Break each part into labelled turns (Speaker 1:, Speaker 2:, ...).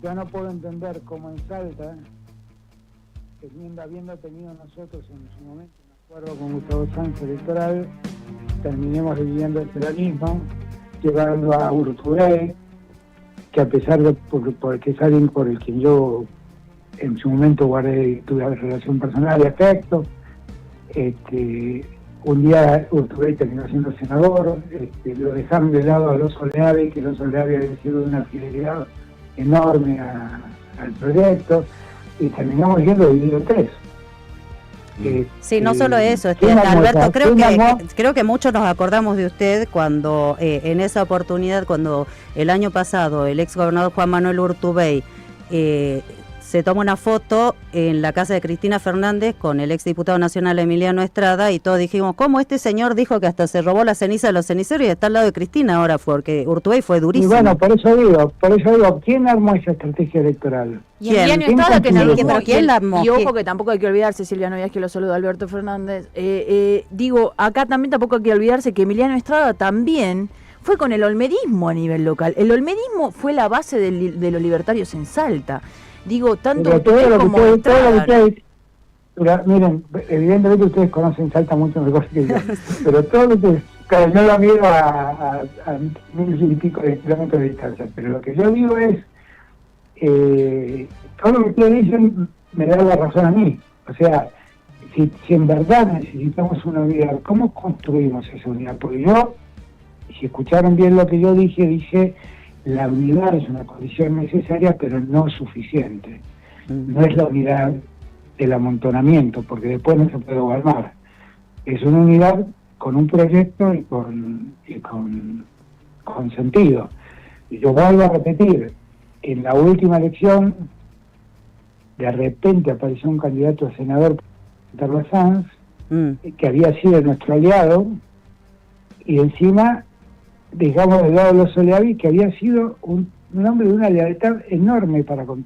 Speaker 1: yo no puedo entender cómo en Salta, habiendo tenido nosotros en su momento un acuerdo con Gustavo Sanz electoral, terminemos dividiendo el peronismo, llevando a Urtubey, que a pesar de porque es alguien por el que yo en su momento tuve relación personal de afecto, un día Urtubey terminó siendo senador, lo dejaron de lado a Loso Leave, que Loso Leave había sido de una fidelidad enorme al proyecto, y terminamos yendo dividido en tres.
Speaker 2: Sí, no solo eso, Alberto, creo que muchos nos acordamos de usted cuando en esa oportunidad, cuando el año pasado el ex gobernador Juan Manuel Urtubey se toma una foto en la casa de Cristina Fernández con el ex diputado nacional Emiliano Estrada, y todos dijimos, ¿cómo este señor dijo que hasta se robó la ceniza de los ceniceros y está al lado de Cristina ahora? Porque Urtubey fue durísimo.
Speaker 1: Y bueno, por eso digo, ¿quién armó esa estrategia electoral?
Speaker 3: Y Emiliano Estrada, que
Speaker 2: ¿Pero quién la armó?
Speaker 3: Y ojo que tampoco hay que olvidarse, Silvia Novias, que lo saluda Alberto Fernández, digo, acá también tampoco hay que olvidarse que Emiliano Estrada también fue con el olmedismo a nivel local. El olmedismo fue la base de los libertarios en Salta. Digo, tanto
Speaker 1: ustedes como
Speaker 3: Estrada.
Speaker 1: Miren, evidentemente ustedes conocen Salta mucho mejor que yo, pero todo lo que... Claro, yo lo miro a 1000 y pico de kilómetros de distancia, pero lo que yo digo es, todo lo que ustedes dicen me da la razón a mí. O sea, si en verdad necesitamos una unidad, ¿cómo construimos esa unidad? Porque yo, si escucharon bien lo que yo dije, la unidad es una condición necesaria, pero no suficiente. No es la unidad del amontonamiento, porque después no se puede gobernar. Es una unidad con un proyecto y con sentido. Y yo vuelvo a repetir, en la última elección, de repente apareció un candidato a senador, Carlos Sanz, que había sido nuestro aliado, y encima dejamos de lado los Soleavi, que había sido un hombre de una lealtad enorme para con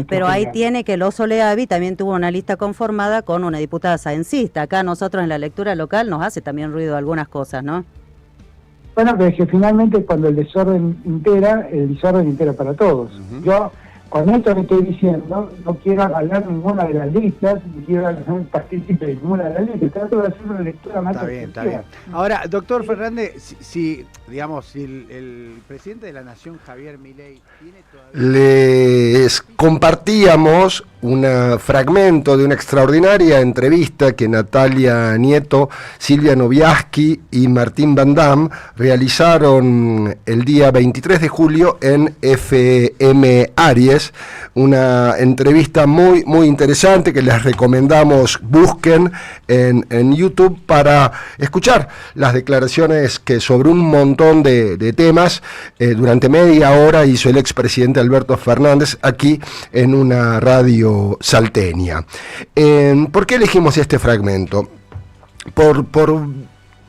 Speaker 2: pero ahí tiene que los Soleavi también tuvo una lista conformada con una diputada saencista. Acá nosotros en la lectura local nos hace también ruido algunas cosas, ¿no?
Speaker 1: Bueno, pero es que finalmente cuando el desorden impera para todos. Yo, con esto que estoy diciendo, no quiero avalar ninguna de las listas, ni quiero ser partícipe de ninguna de las listas, trato de hacer una lectura más
Speaker 4: Está bien. Ahora, doctor Fernández, si el presidente de la Nación, Javier Milei, tiene todavía...
Speaker 5: Les compartíamos un fragmento de una extraordinaria entrevista que Natalia Nieto, Silvia Noviaski y Martín Van Dam realizaron el día 23 de julio en FM Aries, una entrevista muy, muy interesante que les recomendamos busquen en YouTube para escuchar las declaraciones que sobre un montón de temas durante media hora hizo el expresidente Alberto Fernández aquí en una radio salteña. ¿Por qué elegimos este fragmento? Por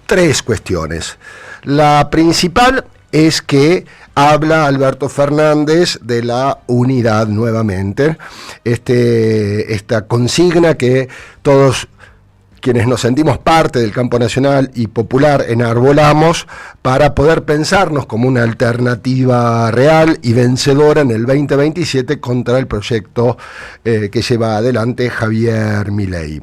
Speaker 5: tres cuestiones. La principal es que habla Alberto Fernández de la unidad nuevamente, esta consigna que todos quienes nos sentimos parte del campo nacional y popular enarbolamos para poder pensarnos como una alternativa real y vencedora en el 2027 contra el proyecto que lleva adelante Javier Milei.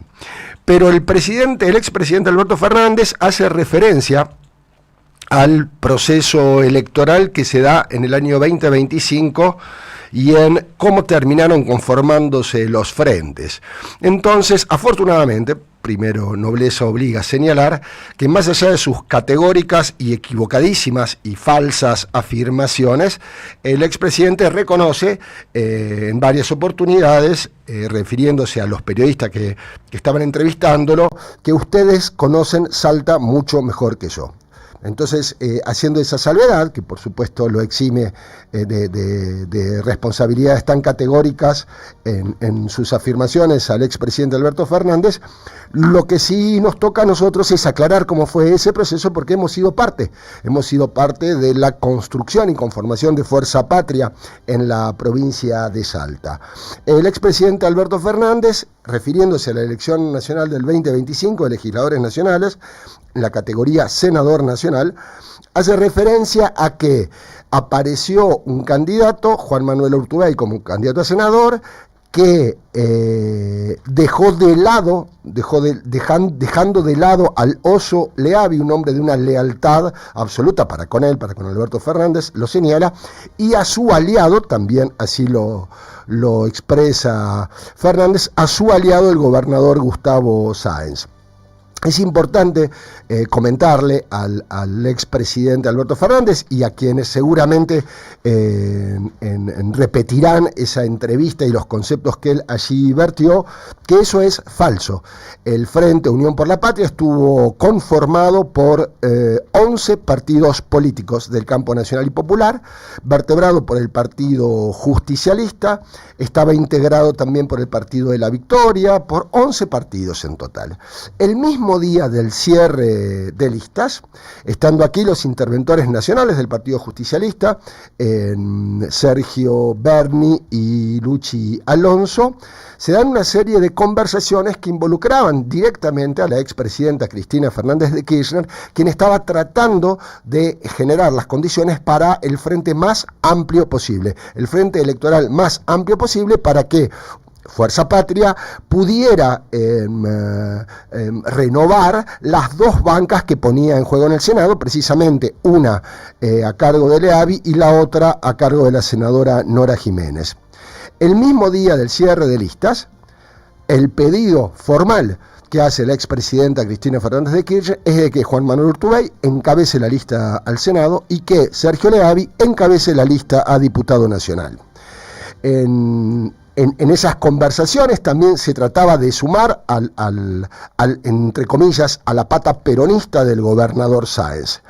Speaker 5: Pero el expresidente Alberto Fernández hace referencia al proceso electoral que se da en el año 2025 y en cómo terminaron conformándose los frentes. Entonces, afortunadamente, primero nobleza obliga a señalar que más allá de sus categóricas y equivocadísimas y falsas afirmaciones, el expresidente reconoce en varias oportunidades, refiriéndose a los periodistas que estaban entrevistándolo, que ustedes conocen Salta mucho mejor que yo. Entonces, haciendo esa salvedad, que por supuesto lo exime de responsabilidades tan categóricas en sus afirmaciones al expresidente Alberto Fernández, lo que sí nos toca a nosotros es aclarar cómo fue ese proceso, porque hemos sido parte de la construcción y conformación de Fuerza Patria en la provincia de Salta. El expresidente Alberto Fernández, refiriéndose a la elección nacional del 2025 de legisladores nacionales, en la categoría senador nacional, Nacional, hace referencia a que apareció un candidato, Juan Manuel Urtubey, como candidato a senador, que dejando de lado al Oso Leavi, un hombre de una lealtad absoluta para con Alberto Fernández, lo señala, y a su aliado, también así lo expresa Fernández, a su aliado el gobernador Gustavo Sáenz. Es importante comentarle al expresidente Alberto Fernández y a quienes seguramente repetirán esa entrevista y los conceptos que él allí vertió, que eso es falso. El Frente Unión por la Patria estuvo conformado por 11 partidos políticos del campo nacional y popular, vertebrado por el Partido Justicialista, estaba integrado también por el Partido de la Victoria, por 11 partidos en total. El mismo día del cierre de listas, estando aquí los interventores nacionales del Partido Justicialista, Sergio Berni y Luchi Alonso, se dan una serie de conversaciones que involucraban directamente a la expresidenta Cristina Fernández de Kirchner, quien estaba tratando de generar las condiciones para el frente más amplio posible, el frente electoral más amplio posible para que Fuerza Patria pudiera renovar las dos bancas que ponía en juego en el Senado, precisamente una a cargo de Leavi y la otra a cargo de la senadora Nora Jiménez. El mismo día del cierre de listas, el pedido formal que hace la expresidenta Cristina Fernández de Kirchner es de que Juan Manuel Urtubey encabece la lista al Senado y que Sergio Leavi encabece la lista a diputado nacional. En esas conversaciones también se trataba de sumar entre comillas, a la pata peronista del gobernador Sáenz.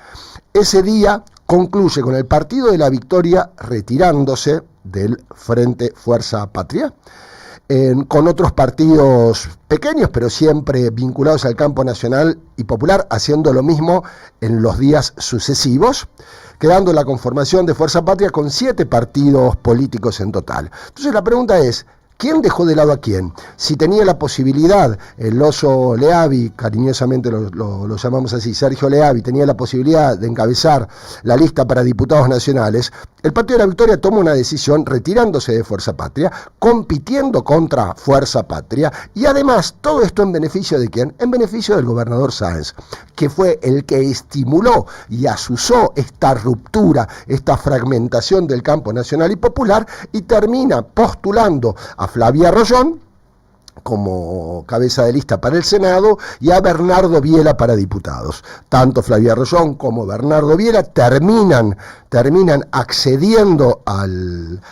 Speaker 5: Ese día concluye con el Partido de la Victoria retirándose del Frente Fuerza Patria, con otros partidos pequeños, pero siempre vinculados al campo nacional y popular, haciendo lo mismo en los días sucesivos, quedando la conformación de Fuerza Patria con 7 partidos políticos en total. Entonces la pregunta es, ¿quién dejó de lado a quién? Si tenía la posibilidad, el Oso Leavi, cariñosamente lo llamamos así, Sergio Leavi, tenía la posibilidad de encabezar la lista para diputados nacionales, el Partido de la Victoria toma una decisión retirándose de Fuerza Patria, compitiendo contra Fuerza Patria, y además todo esto en beneficio de ¿quién? En beneficio del gobernador Sáenz, que fue el que estimuló y azuzó esta ruptura, esta fragmentación del campo nacional y popular, y termina postulando a Flavia Rollón como cabeza de lista para el Senado y a Bernardo Biela para diputados. Tanto Flavia Rollón como Bernardo Biela terminan accediendo al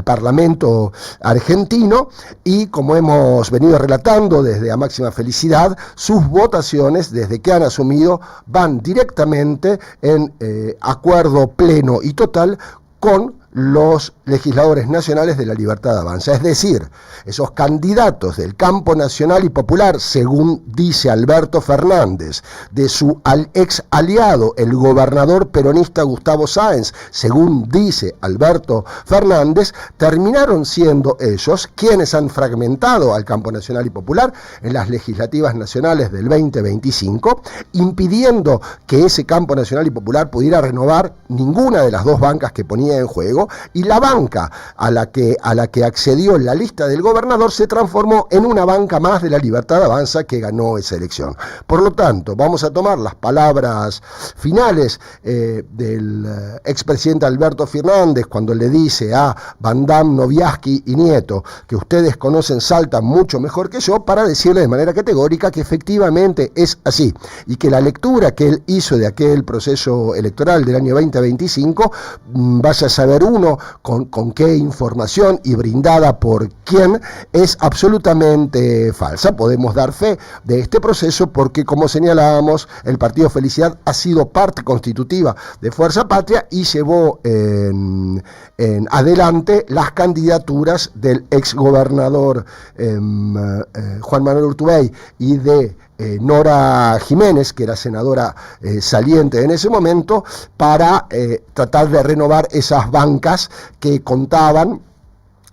Speaker 5: Parlamento argentino y, como hemos venido relatando desde A Máxima Felicidad, sus votaciones, desde que han asumido, van directamente en acuerdo pleno y total con los legisladores nacionales de La Libertad Avanza. Es decir, esos candidatos del campo nacional y popular, según dice Alberto Fernández, de su ex aliado, el gobernador peronista Gustavo Sáenz, según dice Alberto Fernández, terminaron siendo ellos quienes han fragmentado al campo nacional y popular en las legislativas nacionales del 2025, impidiendo que ese campo nacional y popular pudiera renovar ninguna de las dos bancas que ponía en juego, y la banca a la que accedió la lista del gobernador se transformó en una banca más de La Libertad Avanza que ganó esa elección. Por lo tanto, vamos a tomar las palabras finales del expresidente Alberto Fernández cuando le dice a Van Damme, Noviaski y Nieto que ustedes conocen Salta mucho mejor que yo, para decirle de manera categórica que efectivamente es así y que la lectura que él hizo de aquel proceso electoral del año 2025, vaya a saber uno con qué información y brindada por quién, es absolutamente falsa. Podemos dar fe de este proceso porque, como señalábamos, el Partido Felicidad ha sido parte constitutiva de Fuerza Patria y llevó en adelante las candidaturas del exgobernador Juan Manuel Urtubey y de Nora Jiménez, que era senadora saliente en ese momento, para tratar de renovar esas bancas que contaban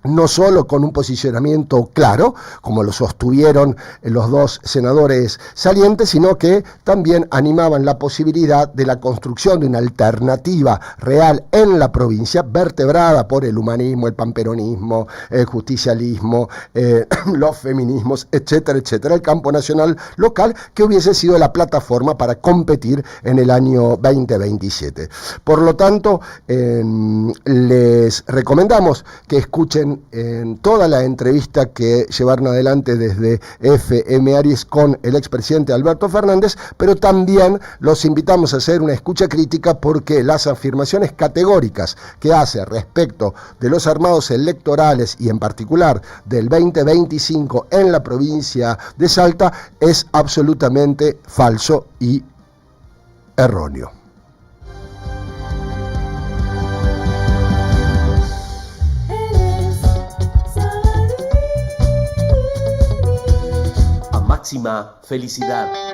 Speaker 5: no solo con un posicionamiento claro, como lo sostuvieron los dos senadores salientes, sino que también animaban la posibilidad de la construcción de una alternativa real en la provincia, vertebrada por el humanismo, el panperonismo, el justicialismo, los feminismos, etcétera, etcétera, el campo nacional local, que hubiese sido la plataforma para competir en el año 2027. Por lo tanto, les recomendamos que escuchen en toda la entrevista que llevaron adelante desde FM Aries con el expresidente Alberto Fernández, pero también los invitamos a hacer una escucha crítica porque las afirmaciones categóricas que hace respecto de los armados electorales y en particular del 2025 en la provincia de Salta es absolutamente falso y erróneo.
Speaker 6: Máxima felicidad.